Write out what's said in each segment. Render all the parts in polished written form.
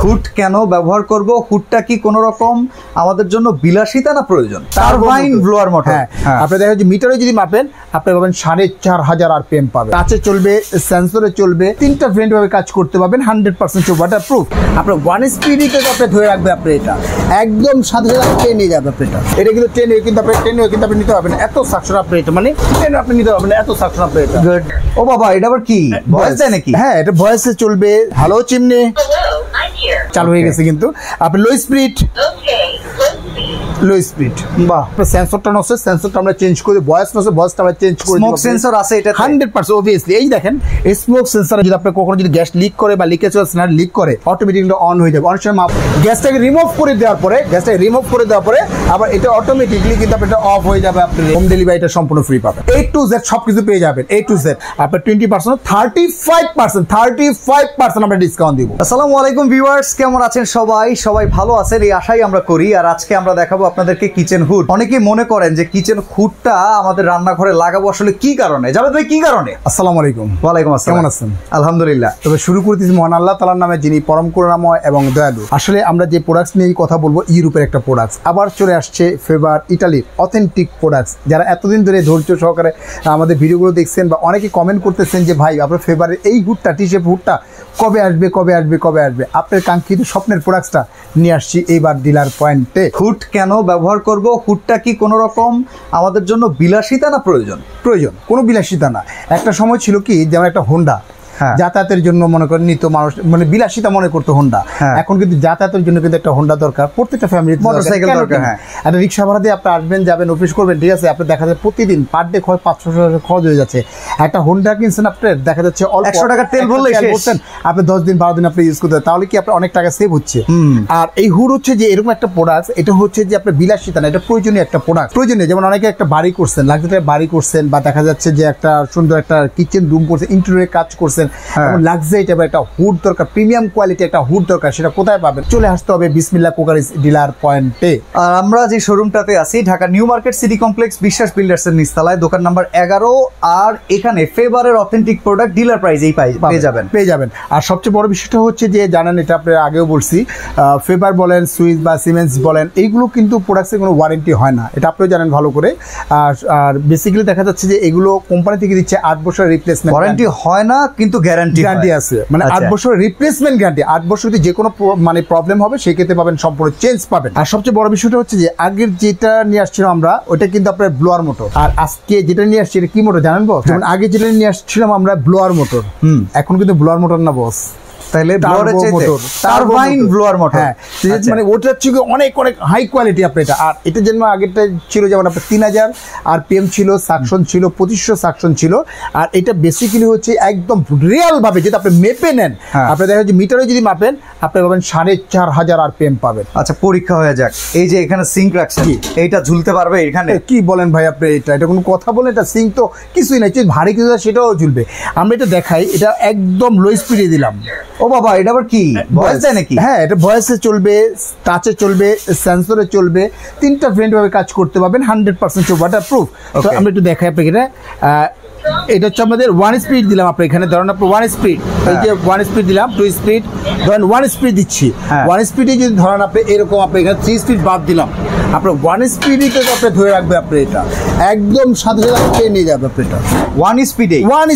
Hood কেন ব্যবহার করব? হুডটা কি কোনো রকম আমাদের জন্য বিলাসিতা না প্রয়োজন? Turbine blower motor. হ্যাঁ, আপনি দেখেন যে মিটারে যদি মাপেন আপনি পাবেন 4500 RPM পাবেন। টাচে চলবে, সেন্সরে চলবে, তিনটা ভেরিয়েন্ট ভাবে কাজ করতে পারবেন। 100% ওয়াটারপ্রুফ। আপনার ওয়ান স্পিডে আপনি ধরে রাখবে, আপনি এটা একদম সাথে সাথে ট্রেন নিয়ে যাবে। আপনি এটা কিন্তু ট্রেনে কিন্তু আপনি নিতে পারবেন, এত সাকশন আপনি এটা মানে ট্রেনে আপনি নিতে পারবেন, এত সাকশন আপনি এটা। গুড। ও বাবা, এটা আবার কি ভয়েস দেয় নাকি? হ্যাঁ, এটা ভয়েসে চলবে। হ্যালো চিমনি চালু হয়ে গেছে, কিন্তু আপনি লো স্পিড বাহ। সেন্সরটা নছে, সেন্সরটা আমরা চেঞ্জ করে, ভয়েস নছে, ভয়েসটা আমরা চেঞ্জ করে। স্মোক সেন্সর আছে এটা 100% অবভিয়াসলি। এই দেখেন এই স্মোক সেন্সর যদি আপনি কখনো যদি গ্যাস লিক করে বা লিকেজ লিক করে অটোমেটিকলি অন হয়ে যাবে। অনেক সময় গ্যাসটাকে রিমুভ করে দেওয়ার পরে আবার এটা অটোমেটিকলি কিন্তু আপনার অফ হয়ে যাবে। আপনি হোম ডেলিভারিটা সম্পূর্ণ ফ্রি পাবেন। A to Z সবকিছু পেয়ে যাবেন, A to Z। আপনার 20% 35% আমরা ডিসকাউন্ট দিব। আসসালামু আলাইকুম ভিউয়ার্স, কেমন আছেন সবাই? সবাই ভালো আছেন এই আশাই আমরা করি। আর আজকে আমরা দেখাবো আপনাদেরকে কিচেন হুড। অনেকেই মনে করেন যে কিচেন হুডটা আমাদের রান্নাঘরে লাগাবো, আসলে কি কারণে? জাভেদ ভাই, কি কারণে? আসসালামু আলাইকুম। ওয়ালাইকুম আসসালাম। কেমন আছেন? আলহামদুলিল্লাহ। তবে শুরু করতেছি মহান আল্লাহ তাআলার নামে, যিনি পরম করুণাময় এবং দয়ালু। আসলে আমরা যে প্রোডাক্টস নিয়ে কথা বলবো, ইউরোপের একটা প্রোডাক্টস আবার চলে আসছে, ফেভার ইটালির অথেন্টিক প্রোডাক্টস। যারা এতদিন ধরে ধৈর্য সহকারে আমাদের ভিডিওগুলো দেখছেন বা অনেকে কমেন্ট করতেছেন যে ভাই আপনার ফেভারের এই হুডটা, টি-শেপ হুডটা কবে আসবে? আপনার কাঙ্ক্ষিত স্বপ্নের প্রোডাক্টসটা নিয়ে আসছি এইবার ডিলার পয়েন্টে। হুড কেন ব্যবহার করব? হুডটা কি কোনো রকম আমাদের জন্য বিলাসিতা না প্রয়োজন? কোনো বিলাসিতা না। একটা সময় ছিল কি, যেমন একটা হোন্ডা যাতায়াতের জন্য মনে করেন নিত মানুষ, মানে বিলাসিতা মনে করতো হোন্ডা। এখন কিন্তু যাতায়াতের জন্য কিন্তু একটা হোন্ডা দরকার, প্রত্যেকটা ফ্যামিলি মোটরসাইকেল দরকার। একটা রিক্সা ভাড়া দিয়ে আপনি আসবেন, যাবেন, অফিস করবেন, ঠিক আছে। আপনি দেখা যায় প্রতিদিন পার ডে 500 খরচ হয়ে যাচ্ছে। একটা হোন্ডা কিনছেন, আপনার দেখা যাচ্ছে 100 টাকার তেল ভরলে বলছেন আপনি 10 দিন 12 দিন আপনি ইউজ করতে, তাহলে কি আপনার অনেক টাকা সেভ হচ্ছে। আর এই হুড হচ্ছে যে এরকম একটা প্রোডাক্ট, এটা হচ্ছে যে আপনার বিলাসিতা না, এটা প্রয়োজনীয় একটা প্রোডাক্ট। প্রয়োজনীয়, যেমন অনেকে একটা বাড়ি করছেন, লাক্সারি বাড়ি করছেন, বা দেখা যাচ্ছে যে একটা সুন্দর একটা কিচেন রুম করছেন, ইন্টেরিয়র কাজ করছেন, একটা হুড দরকার, প্রিমিয়াম কোয়ালিটি একটা হুড দরকার। সেটা কোথায় পাবেন? চলে আসতে হবে বিসমিল্লাহ কুকারিজ ডিলার পয়েন্টে। আর আমরা যে শোরুমটাতে আছি Dhaka new market city complex বিশ্বাস বিল্ডার্স এর নিচতলায়, দোকান নাম্বার 11। আর এখানে ফেভারের অথেন্টিক প্রোডাক্ট ডিলার প্রাইসেই পেয়ে যাবেন। আর সবচেয়ে বড় বিষয়টা হচ্ছে যে জানেন, এটা আপনারা আগেও বলছি, ফেভার বলেন, সুইস বা সিমেন্স বলেন, এইগুলো কিন্তু প্রোডাক্টসের কোনো ওয়ারেন্টি হয় না, এটা আপনিও জানেন ভালো করে। আর বেসিক্যালি দেখা যাচ্ছে যে এগুলো কোম্পানি থেকে দিচ্ছে 8 বছরের রিপ্লেসমেন্ট ওয়ারেন্টি হয় না, কিন্তু গ্যারান্টি আছে। মানে 8 বছরের রিপ্লেসমেন্ট গ্যারান্টি। 8 বছর যদি যে কোনো মানে প্রবলেম হবে সেই ক্ষেত্রে পাবেন, সম্পূর্ণ চেঞ্জ পাবেন। আর সবচেয়ে বড় বিষয়টা হচ্ছে যে আগের যেটা নিয়ে আসছিলাম আমরা, ওটা কিন্তু আপনার ব্লোয়ার মোটর। আর আজকে যেটা নিয়ে আসছি এটা কি মোটর জানেন বস? যেমন আগে যেটা নিয়ে আসছিলাম আমরা ব্লোয়ার মোটর, এখন কিন্তু ব্লোয়ার মোটর না বস, তাহলে টারবাইন ব্লোয়ার মোটর। হ্যাঁ, মানে ওটা হচ্ছে অনেক হাই কোয়ালিটি আপনি এটা। আর এটা যেমন আগেরটা ছিল যেমন আপনার 3000 RPM ছিল, সাকশন ছিল 2500 সাকশন ছিল। আর এটা বেসিক্যালি হচ্ছে একদম রিয়েল ভাবে যেটা আপনি মেপে নেন, আপনি দেখা যাচ্ছে মিটারে যদি মাপেন আপনি পাবেন 4500 RPM পাবেন। আচ্ছা, পরীক্ষা হয়ে যাক। এই যে এখানে সিঙ্ক রাখছেন, এইটা ঝুলতে পারবে এখানে? কি বলেন ভাই আপনি? এটা কোনো কথা বলেন? এটা সিঙ্ক তো কিছুই নাই, ভারী কিছু সেটাও ঝুলবে। আমরা এটা দেখাই, এটা একদম লো স্পিডে দিলাম। ও বাবা, এটা আবার কি ভয়েস দেয় নাকি? হ্যাঁ, এটা ভয়েসে চলবে, টাচে চলবে, সেন্সরে চলবে, তিনটা ভেরিয়েন্ট ভাবে কাজ করতে পারবেন। 100% ওয়াটারপ্রুফ। তো আমরা একটু দেখাই আপনাকে। এটা হচ্ছে আমাদের 1 স্পিড দিলাম। আপনি এখানে ধরেন আপনি 1 স্পিড, এই যে 1 স্পিড দিলাম, 2 স্পিড ধরেন 1 স্পিড দিচ্ছি। 1 স্পিডে যদি ধরেন আপনি এরকম, আপনি এখানে 3 স্পিড বাদ দিলাম, আপনার 1 স্পিডে আপনি ধরে রাখবে, আপনি এটা একদম সাথে সাথে নিয়ে যাবে। আপনি এটা 1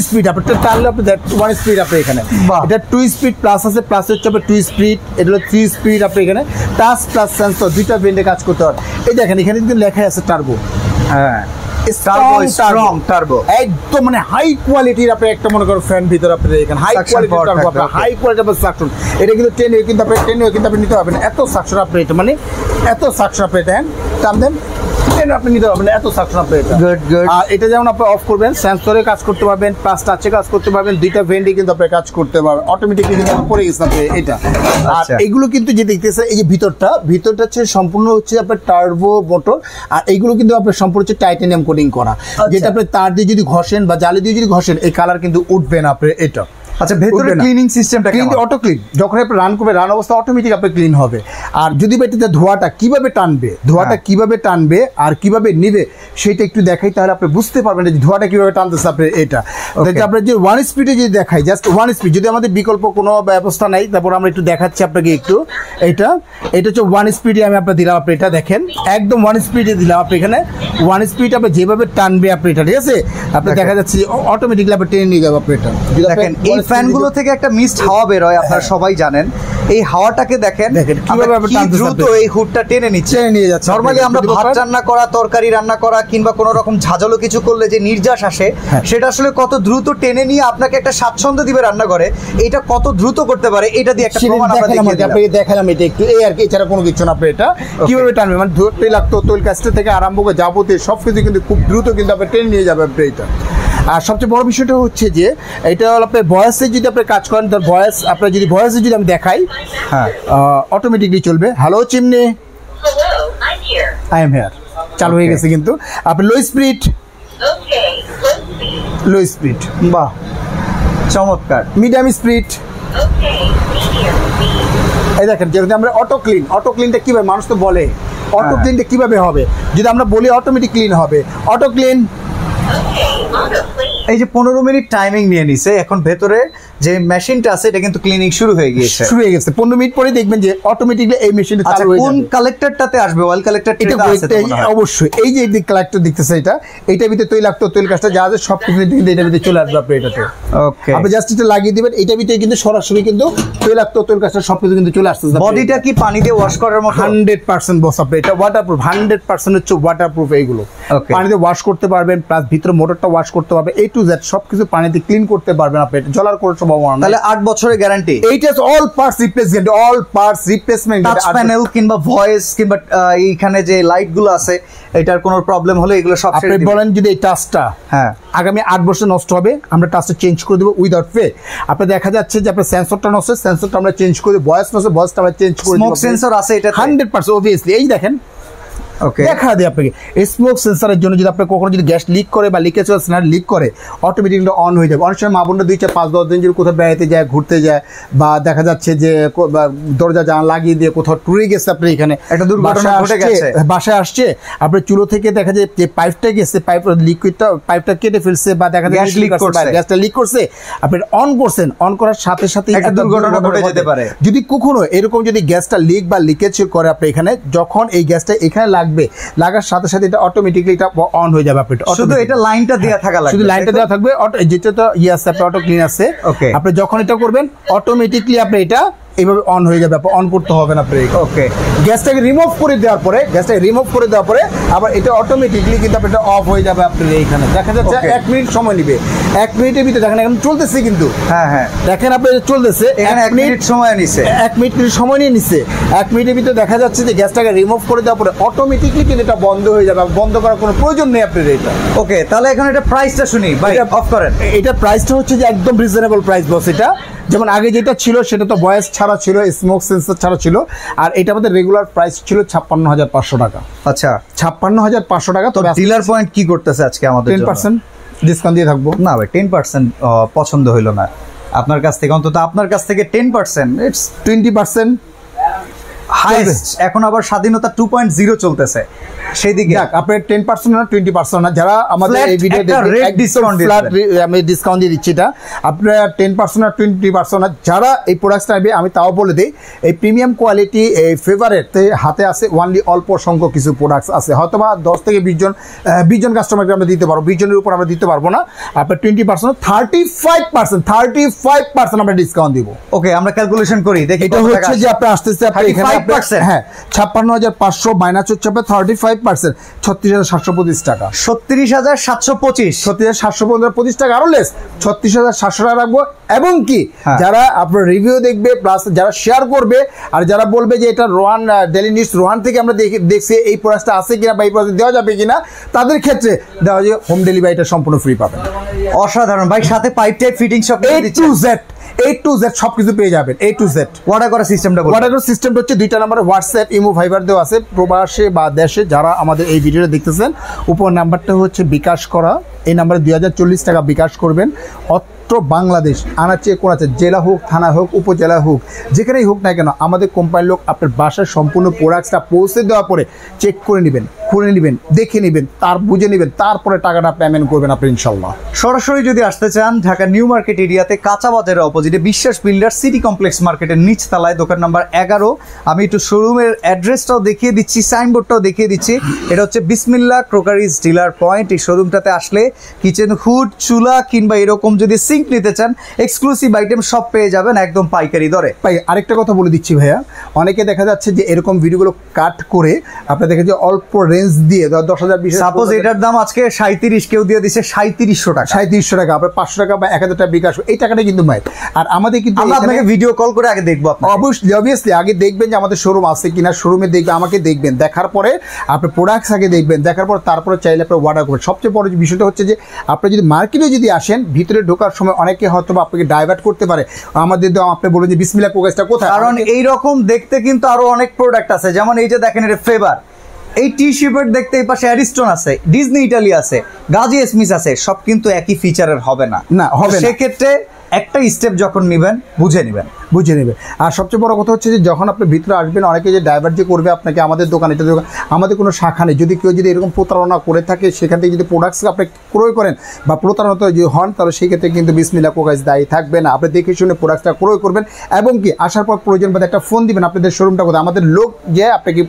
স্পিড আপনি টানলে আপনি 1 স্পিড আপনি এখানে। এটা 2 স্পিড প্লাস আছে, প্লাস হচ্ছে আপনার 2 স্পিড, এটা হলো 3 স্পিড। আপনি এখানে টাচ প্লাস সেন্সর দুইটা ব্রেন্ডে কাজ করতে পারেন। এই দেখেন এখানে কিন্তু লেখা আছে টার্বো। হ্যাঁ, একদম মানে হাই কোয়ালিটির আপনি একটা মনে করেন ফ্যান ভিতরে আপনি এখানে হাই কোয়ালিটি সাকশন। এটা কিন্তু ট্রেনে কিন্তু আপনি নিতে পারবেন, এত সাকশন আপনি এটা, মানে এত সাকশন আপনি দেন, টান দেন, আপনি নিতে পারবেন, এত সাকশন আপনি এটা। আর এটা যেমন আপনি অফ করবেন, সেন্সরে কাজ করতে পারবেন, প্লাস টাচে কাজ করতে পারবেন, দুইটা ভেন্ডে কিন্তু আপনি কাজ করতে পারবেন অটোমেটিকলি, কিন্তু পড়ে গেছে আপনি এটা। আর এগুলো কিন্তু যে দেখতেছে এই যে ভিতরটা হচ্ছে সম্পূর্ণ হচ্ছে আপনার টার্বো মোটর। আর এইগুলো কিন্তু আপনার সম্পূর্ণ হচ্ছে টাইটানিয়াম কোটিং করা, যেটা আপনি তার দিয়ে যদি ঘষেন বা জালি দিয়ে যদি ঘষেন এই কালার কিন্তু উঠবে না আপনার এটা। আচ্ছা, ভেতরে ক্লিনিং সিস্টেমটা ক্লিন, অটো ক্লিন। যখন আপনি রান করবে, রান অবস্থা অটোমেটিক আপনার ক্লিন হবে। আর যদি এটাতে ধোঁয়াটা কিভাবে টানবে আর কিভাবে নিবে সেটা একটু দেখাই, তাহলে আপনি বুঝতে পারবেন যে ধোঁয়াটা কিভাবে টানতেছে আপনার এটা। আপনার যে 1 স্পিডে যদি দেখাই, জাস্ট 1 স্পিড, যদি আমাদের বিকল্প কোনো ব্যবস্থা নাই, তারপর আমরা একটু দেখাচ্ছি আপনাকে একটু। এটা হচ্ছে 1 স্পিডে আমি আপনার দিলাম। আপনি এটা দেখেন, একদম 1 স্পিডে দিলাম। আপনি এখানে 1 স্পিড আপনি যেভাবে টানবে আপনি এটা, ঠিক আছে, আপনি দেখা যাচ্ছে অটোমেটিকলি আপনি টেনে নিয়ে যাবে আপনি এটা। দেখেন এই ফ্যানগুলো থেকে একটা মিস্ট হাওয়া বের হয়, আপনারা সবাই জানেন। এই হাওয়াটাকে দেখেন কিভাবে দ্রুত এই হুডটা টেনে নিয়ে যাচ্ছে। নরমালি আমরা ভাত রান্না করা, তরকারি রান্না করা কিংবা কোনো রকম ঝাঁঝালো কিছু করলে যে নির্যাস আসে, সেটা আসলে কত দ্রুত টেনে নিয়ে আপনাকে একটা স্বাচ্ছন্দ্য দিবে রান্না করে। এটা কত দ্রুত করতে পারে এটা দিয়ে একটা প্রমাণ আপনাকে দেখালাম। এটা একটু এই আর কি, এছাড়া কোনো কিছু না। আপনি এটা কিভাবে টানবে, মানে তৈল কাজটা থেকে আরম্ভ করে যাবতীয় সবকিছু কিন্তু খুব দ্রুত কিন্তু আপনি টেনে নিয়ে যাবে আপনি এটা। আর সবচেয়ে বড় বিষয়টা হচ্ছে যে এটা হলো আপনার ভয়েসে যদি আপনি কাজ করেন, তার ভয়েস আপনার যদি ভয়েসে যদি আমি দেখাই, হ্যাঁ, অটোমেটিকলি চলবে। Hello chimney, I am here, চালু হয়ে গেছে। কিন্তু আপনি লো স্পিড, বাহ চমৎকার। মিডিয়াম স্পিড, এই দেখেন। যেহেতু আমরা অটো ক্লিনটা কিভাবে, মানুষ তো বলে অটো ক্লিনটা কিভাবে হবে, যদি আমরা বলি অটোমেটিক ক্লিন হবে। অটো ক্লিন, এই যে 15 মিনিট টাইমিং নিয়ে নিছে, এখন ভেতরে যে মেশিনটা আছে এটা কিন্তু ক্লিনিং শুরু হয়ে গেছে। 15 মিনিট পরে দেখবেন যে অটোমেটিকলি এই মেশিনটা চালু হয়ে যাবে। কোন কালেক্টরটাতে আসবে? অয়েল কালেক্টর এটা অবশ্যই এই যে কালেক্টর দেখতেছে, এটার ভিতরে তৈল কাজটা যা আছে সব কিছু কিন্তু এটার ভিতরে চলে আসবে আপনার এটাতে। ওকে, আপনি জাস্ট এটা লাগিয়ে দিবেন, এটার ভিতরে কিন্তু সরাসরি কিন্তু তৈল কাজটা সব কিছু কিন্তু চলে আসছে। বডিটা কি পানি দিয়ে ওয়াশ করার মতো? 100% বস। আপনি এটা ওয়াটারপ্রুফ, 100% হচ্ছে ওয়াটারপ্রুফ। এইগুলো পানিতে ওয়াশ করতে পারবেন, প্লাস ভিতরে মোটরটা ওয়াশ করতে পারবেন, A to Z সবকিছু পানিতে ক্লিন করতে পারবেন আপনি। জ্বলার কোনো সম্ভাবনা নাই। তাহলে 8 বছরের গ্যারান্টি। এইটা all parts replacement. Touch panel কিংবা ভয়েস কিংবা এইখানে যে লাইট গুলো আছে, এটার কোনো প্রবলেম হলে এগুলো সব আপনি বলেন যদি এই টাচটা হ্যাঁ আগামী 8 বছর নষ্ট হবে, আমরা টাচটা চেঞ্জ করে দেবো উইদাউট পে। আপনি দেখা যাচ্ছে যে আপনার সেন্সরটা নষ্ট, সেন্সরটা আমরা চেঞ্জ করে দেব। ভয়েসটা আমরা চেঞ্জ করে দেব। স্মোক সেন্সর আছে এটা 100% অবভিয়াসলি। এই দেখেন, ওকে, দেখা দেয় আপনাকে স্মোক সেন্সরের জন্য। যদি আপনার কখনো যদি গ্যাস লিক করে বা লিকেজ লিক করে, অটোমেটিকলি অন হয়ে যাবে। অনেক সময় মা বোনরা 2, 4, 5, 10 দিন যদি কোথাও বেড়াতে যায়, ঘুরতে যায়, বা দেখা যাচ্ছে যে দরজা জানালা লাগিয়ে দিয়ে কোথাও টুরে গেছে, আপনি এখানে একটা দুর্ঘটনা ঘটে গেছে, বাসায় আসছে, আপনার চুলো থেকে দেখা যায় যে পাইপটা গেছে, পাইপটা কেটে ফেলছে, বা দেখা যায় গ্যাসটা লিক করছে, আপনি অন করছেন, অন করার সাথে সাথে একটা দুর্ঘটনা ঘটে যেতে পারে। যদি কখনো এরকম যদি গ্যাসটা লিক বা লিকেজ করে আপনি এখানে, যখন এই গ্যাসটা এখানে লাগার সাথে সাথে এটা অটোমেটিকলি এটা অন হয়ে যাবে। আপনি শুধু এটা লাইনটা দেয়া থাকা লাগবে, শুধু লাইনটা দেওয়া থাকবে। যেটা তো আছে আপনার অটো ক্লিন আছে, আপনি যখন এটা করবেন অটোমেটিকলি আপনি এটা এইভাবে অন হয়ে যাবে। অন করতে হবে না আপনি। ওকে, গ্যাসটাকে রিমুভ করে দেওয়ার পরে আবার এটা অটোমেটিকলি কিন্তু এটা অফ হয়ে যাবে আপনার এইখানে। দেখা যাচ্ছে 1 মিনিট সময় নেবে। 1 মিনিটের ভিতরে দেখেন এখন চলতেছে কিন্তু। হ্যাঁ দেখেন আপনি চলতেছে, এখানে 1 মিনিট সময় নিছে, 1 মিনিট সময় নিয়ে নিচ্ছে। 1 মিনিটের ভিতরে দেখা যাচ্ছে যে গ্যাসটাকে রিমুভ করে দেওয়ার পরে অটোমেটিকলি কিন্তু এটা বন্ধ হয়ে যাবে। বন্ধ করার কোনো প্রয়োজন নেই আপনার এটা। ওকে, তাহলে এখন এটা প্রাইসটা শুনি ভাই, অফ করেন। এটা প্রাইসটা হচ্ছে যে একদম রিজনেবল প্রাইস বস। এটা যেমন আগে যেটা ছিল সেটা তো ভয়েস ছাড়া ছিল, স্মোক সেন্সর ছাড়া ছিল, আর এটা আমাদের রেগুলার প্রাইস ছিল 56,500 টাকা। আচ্ছা, 56,500 টাকা। তো ডিলার পয়েন্ট কি করতেছে আজকে আমাদের 10% ডিসকাউন্ট দিয়ে থাকবো। না ভাই, 10% পছন্দ হইলো না আপনার কাছ থেকে, অন্তত আপনার কাছ থেকে 10%, ইটস 20% হাইয়েস্ট। এখন আবার স্বাধীনতা 2.0 চলতেছে, সেদিকে আপনার 10% না 20% না, যারা আমাদের এই ভিডিও আমি ডিসকাউন্ট দিয়ে দিচ্ছি। এটা আপনার 10% না 20% না, যারা এই প্রোডাক্টটা নেবে, আমি তাও বলে দিই, এই প্রিমিয়াম কোয়ালিটি এই ফেভারেট হাতে আছে অনলি অল্প সংখ্যক কিছু প্রোডাক্টস আছে, হয়তো বা 10 থেকে 20 জন কাস্টমারকে আমরা দিতে পারবো, 20 জনের উপর আমরা দিতে পারবো না। আপনার 20%, 35% আমরা ডিসকাউন্ট দিব। ওকে, আমরা ক্যালকুলেশন করি, দেখি এটা হচ্ছে যে আপনি আসতেছে আপনি এখানে হ্যাঁ 56,500 মাইনাস হচ্ছে আপনার 35%, 36,725 টাকা। 36,725 টাকা, আরো লেস 36,700 টাকা রাখবো। এবং কি যারা আপনার রিভিউ দেখবে, প্লাস যারা শেয়ার করবে, আর যারা বলবে যে এটা রোহান ডেইলি নিউজ রোহান থেকে আমরা দেখছি এই প্রোডাক্টটা আছে কিনা বা এই প্রোডাক্ট দেওয়া যাবে কিনা, তাদের ক্ষেত্রে দেওয়া যায় হোম ডেলিভারিটা সম্পূর্ণ ফ্রি পাবেন। অসাধারণ ভাই, সাথে পাইপ টাইপ ফিটিং সব A to Z সবকিছু পেয়ে যাবেন। A to Z অর্ডার করার সিস্টেমটা হচ্ছে 2টা নাম্বারে হোয়াটসঅ্যাপ, ইমো, ভাইবার দেওয়া আছে। প্রবাসে বা দেশে যারা আমাদের এই ভিডিওটা দেখতেছেন, উপর নাম্বারটা হচ্ছে বিকাশ করা, এই নাম্বারে 2040 টাকা বিকাশ করবেন। সর্বত্র বাংলাদেশ আনাচে কোনাচে, জেলা হোক, থানা হোক, উপজেলা হোক, যেখানেই হোক না কেন আমাদের কোম্পানির লোক আপনার বাসার সম্পূর্ণ প্রোডাক্টসটা পৌঁছে দেওয়ার পরে চেক করে নেবেন, খুলে নেবেন, দেখে নেবেন, তার বুঝে নেবেন, তারপরে টাকাটা পেমেন্ট করবেন আপনি ইনশাল্লাহ। সরাসরি যদি আসতে চান ঢাকা নিউ মার্কেট এরিয়াতে কাঁচা বাজারের অপোজিটে বিশ্বাস বিল্ডার সিটি কমপ্লেক্স মার্কেটের নিচতলায় দোকান নাম্বার 11। আমি একটু শোরুমের অ্যাড্রেসটাও দেখিয়ে দিচ্ছি, সাইনবোর্ডটাও দেখিয়ে দিচ্ছি। এটা হচ্ছে বিসমিল্লাহ ক্রোকারিজ ডিলার পয়েন্ট। এই শোরুমটাতে আসলে কিচেন হুড, চুলা কিংবা এরকম যদি সিঙ্ক নিতে চান এক্সক্লুসিভ আইটেম সব পেয়ে যাবেন একদম পাইকারি দরে। ভাই আরেকটা কথা বলে দিচ্ছি ভাইয়া, অনেকে দেখা যাচ্ছে যে এরকম ভিডিওগুলো কাট করে আপনার দেখে যে অল্প রেঞ্জ দিয়ে 10,000 20,000, সাপোজ এটার দাম আজকে 37, কেউ দিয়ে দিচ্ছে 3700 টাকা, 3700 টাকা, আপনার 500 টাকা বা 1000 টাকা বিকাশ, এই টাকাটা কিন্তু মাই। আর আমাদের কিন্তু আপনাকে ভিডিও কল করে আগে দেখবো, অবভিয়াসলি আগে দেখবেন যে আমাদের শোরুম আছে কিনা, শোরুমে দেখবেন, আমাকে দেখবেন, দেখার পরে আপনি প্রোডাক্টস আগে দেখবেন, দেখার পর তারপরে চাইলে আপনি অর্ডার করবেন। সবচেয়ে বড় বিষয়টা হচ্ছে যে আপনি যদি মার্কেটে যদি আসেন, ভিতরে ঢোকার সময় অনেকে হয়তো আপনাকে ডাইভার্ট করতে পারে, আমাদের আপনি বলেন যে বিসমিল্লাহ কোকাসটা কোথায়, কারণ এইরকম দেখতে কিন্তু আরো অনেক প্রোডাক্ট আছে। যেমন এই যে দেখেন এটা ফেভার, এই টি শিপের দেখতে এই পাশে অ্যারিস্টন আছে, ডিজনি ইটালি আছে, গাজি স্মিথ আছে, সব কিন্তু একই ফিচারের হবে না, হবে সেক্ষেত্রে একটা স্টেপ যখন নেবেন বুঝে নেবেন। আর সবচেয়ে বড় কথা হচ্ছে যে যখন আপনি ভিতরে আসবেন, অনেকে যে ড্রাইভার যে করবে আপনাকে আমাদের দোকান, এটা দোকান, আমাদের কোনো শাখা নেই। যদি কেউ যদি এরকম প্রতারণা করে থাকে, সেখান থেকে যদি প্রোডাক্টস আপনি ক্রয় করেন বা প্রতারণা যদি হন, তাহলে সেই ক্ষেত্রে কিন্তু বিসমিল্লাহ কোকাস দায়ী থাকবে না। আপনি দেখে শুনে প্রোডাক্টটা ক্রয় করবেন এবং কি আসার পর প্রয়োজন বোধ একটা ফোন দিবেন আপনাদের শোরুমটা কোথায়, আমাদের লোক গিয়ে আপনাকে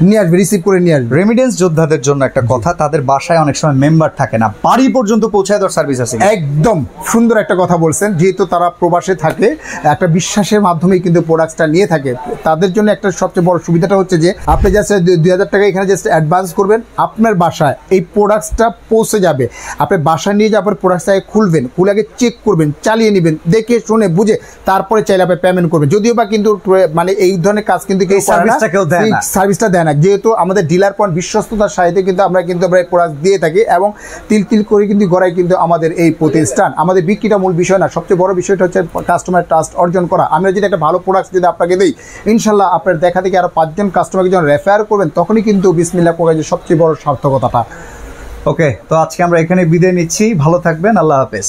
নিয়ে আসবে, রিসিভ করে নিয়ে আসবে। রেমিডেন্স যোদ্ধাদের জন্য একটা কথা, তাদের বাসায় অনেক সময় মেম্বার থাকে না, বাড়ি পর্যন্ত পৌঁছায় দেওয়ার সার্ভিস আছে। একদম সুন্দর একটা কথা বলছেন, যেহেতু তারা প্রবাসে থাকে, একটা বিশ্বাসের মাধ্যমেই কিন্তু প্রোডাক্টসটা নিয়ে থাকে। তাদের জন্য একটা সবচেয়ে বড় সুবিধাটা হচ্ছে যে আপনি জাস্ট 2000 টাকা এখানে জাস্ট অ্যাডভান্স করবেন, আপনার বাসায় এই প্রোডাক্টসটা পৌঁছে যাবে। আপনি বাসায় নিয়ে যাওয়ার প্রোডাক্টসটাকে খুলবেন, খুলে আগে চেক করবেন, চালিয়ে নেবেন, দেখে শুনে বুঝে তারপরে চাইলে আপনি পেমেন্ট করবেন। যদিও বা কিন্তু মানে এই ধরনের কাজ কিন্তু কেউ সার্ভিসটা দেয় না, যেহেতু আমাদের ডিলার পয়েন্ট বিশ্বস্ততার সাথে কিন্তু আমরা প্রোডাক্ট দিয়ে থাকি এবং তিল তিল করে কিন্তু গড়াই কিন্তু আমাদের এই প্রতিষ্ঠান। আমাদের বিক্রিটা মূল বিষয় না, সবচেয়ে বড় বিষয়টা হচ্ছে কাস্টমার ট্রাস্ট অর্জন করা। আমরা যদি একটা ভালো প্রোডাক্ট যদি আপনাকে দিই, ইনশাল্লাহ আপনার দেখা থেকে আরো 5 জন কাস্টমারকে যখন রেফার করবেন, তখনই কিন্তু বিসমিল্লাহ কোকাসের সবচেয়ে বড় সার্থকতাটা। ওকে, তো আজকে আমরা এখানে বিদায় নিচ্ছি, ভালো থাকবেন, আল্লাহ হাফেজ।